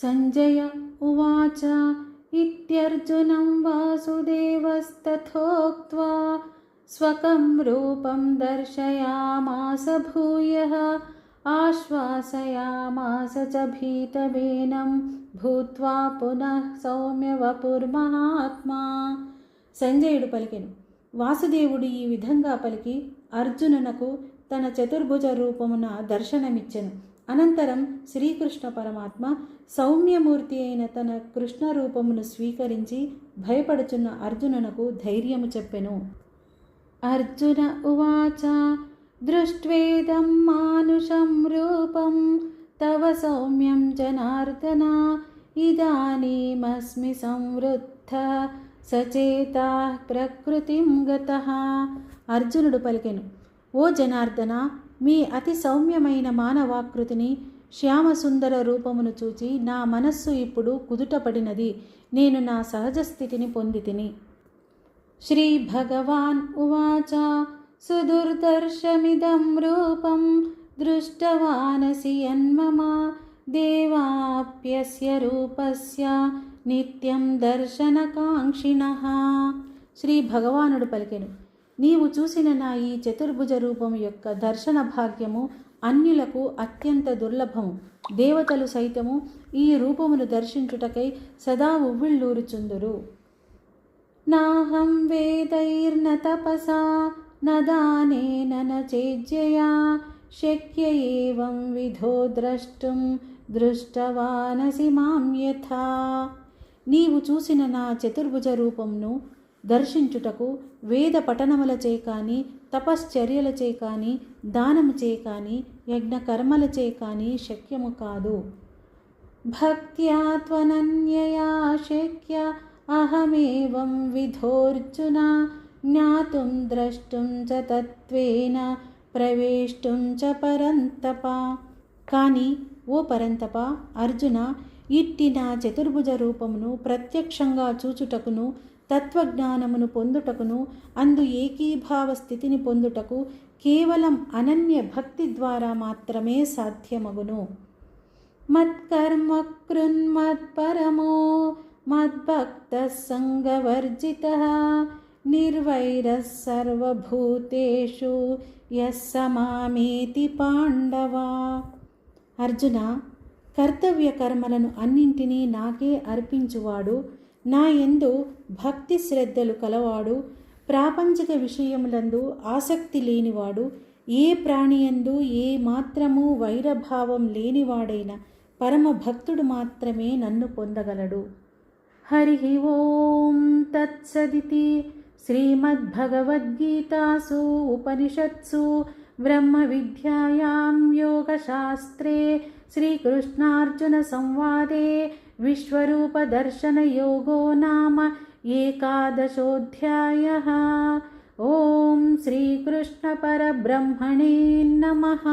సంజయ ఉవాచ ఇత్యర్జునం వాసుదేవస్తథోక్త్వా స్వకం రూపం దర్శయామాస భూయః ఆశ్వాసయామాస చ భీతవేనం భూత్వా పునః సౌమ్య వపుర్మహాత్మా. సంజయుడు పలికెను. వాసుదేవుడు ఈ విధంగా పలికి అర్జునునకు తన చతుర్భుజ రూపమున దర్శనమిచ్చెను. అనంతరం శ్రీకృష్ణ పరమాత్మ సౌమ్యమూర్తి అయిన తన కృష్ణ రూపమును స్వీకరించి భయపడుచున్న అర్జునునకు ధైర్యము చెప్పెను. అర్జున ఉవాచ దృష్ట్వేదం మానుషం రూపం తవ సౌమ్యం జనార్దన ఇదానీమస్మి సంవృద్ధ సచేతా ప్రకృతిం గతః. అర్జునుడు పలికెను. ఓ జనార్దన, మీ అతి సౌమ్యమైన మానవాకృతిని శ్యామసుందర రూపమును చూచి నా మనస్సు ఇప్పుడు కుదుటపడినది. నేను నా సహజ స్థితిని పొందితిని. శ్రీ భగవాన్ ఉవాచ సుదుర్దర్శమిదం రూపం దృష్టవానసి యన్మమ దేవాప్యస్య రూపస్య నిత్యం దర్శనకాంక్షిణః. శ్రీ భగవానుడు పలికెను. నీవు చూసిన నా ఈ చతుర్భుజ రూపము యొక్క దర్శన భాగ్యము అన్యులకు అత్యంత దుర్లభము. దేవతలు సైతము ఈ రూపమును దర్శించుటకై సదా ఉవ్విళ్ళూరుచుందురు. నాహం వేదైర్న తపసా న దానేన న చేజ్యయా శక్య ఏవం విధో ద్రష్టుం దృష్టవానసి మాం యథా. నీవు చూసిన నా చతుర్భుజ రూపమును దర్శించుటకు వేద పఠనములచే కానీ, తపశ్చర్యలచే కానీ, దానముచే కానీ, యజ్ఞ కర్మలచే కానీ శక్యము కాదు. భక్త్యా త్వనన్యయా శక్య అహమేవం విధోర్జున జ్ఞాతుం ద్రష్టుం చ తత్వేన ప్రవేష్టుం చ పరంతప. కానీ ఓ పరంతప, అర్జున, ఇట్టి నా చతుర్భుజ రూపమును ప్రత్యక్షంగా చూచుటకును, తత్వజ్ఞానమును పొందుటకును, అందు ఏకీభావ స్థితిని పొందుటకు కేవలం అనన్య భక్తి ద్వారా మాత్రమే సాధ్యమగును. మత్కర్మ కృన్మత్పరమో మద్భక్తః సంగవర్జితః నిర్వైరః సర్వభూతేషు యః స మామేతి పాండవ. అర్జున, కర్తవ్య కర్మలను అన్నింటినీ నాకే అర్పించువాడు, నా యందు భక్తి శ్రద్ధలు కలవాడు, ప్రాపంచిక విషయములందు ఆసక్తి లేనివాడు, ఏ ప్రాణియందు ఏ మాత్రము వైరభావం లేనివాడైన పరమ భక్తుడు మాత్రమే నన్ను పొందగలడు. హరి ఓం తత్సదితి. శ్రీమద్భగవద్గీతాసు ఉపనిషత్సు బ్రహ్మ విద్యాయాం యోగశాస్త్రే శ్రీకృష్ణార్జున సంవాదే విశ్వరూపదర్శనయోగో నామ ఏకాదశోऽధ్యాయః. ఓం శ్రీకృష్ణ పరబ్రహ్మణే నమః.